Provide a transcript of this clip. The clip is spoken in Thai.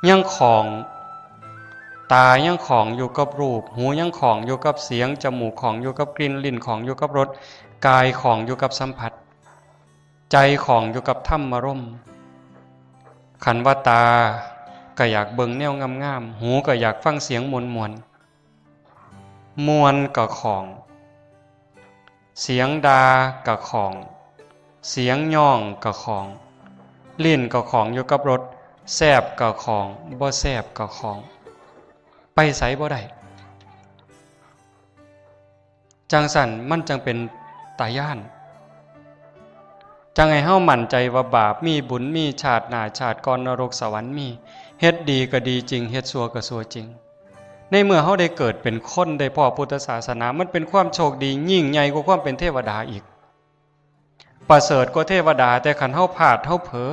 ยังของตายังของอยู่กับรูปหูยังของอยู่กับเสียงจมูกของอยู่กับกลิ่นลิ้นของอยู่กับรสกายของอยู่กับสัมผัสใจของอยู่กับธรรมารมณ์ขันว่าตาก็อยากเบิ่งแนวงามๆหูก็อยากฟังเสียงมวลมวลก็ของเสียงดาก็ของเสียงย่องก็ของลิ้นก็ของอยู่กับรสแซ่บก็ของบ่แซ่บก็ของไปไสบ่ได้จังสั่นมันจังเป็นตาย่านจังให้เฮามั่นใจว่าบาปมีบุญมีชาติหน้าชาติก่อนนรกสวรรค์มีเฮ็ดดีก็ดีจริงเฮ็ดชั่วก็ชั่วจริงในเมื่อเฮาได้เกิดเป็นคนได้พ้อพุทธศาสนามันเป็นความโชคดียิ่งใหญ่กว่าความเป็นเทวดาอีกประเสริฐกว่าเทวดาแต่คันเฮาพลาดเฮาเผลอ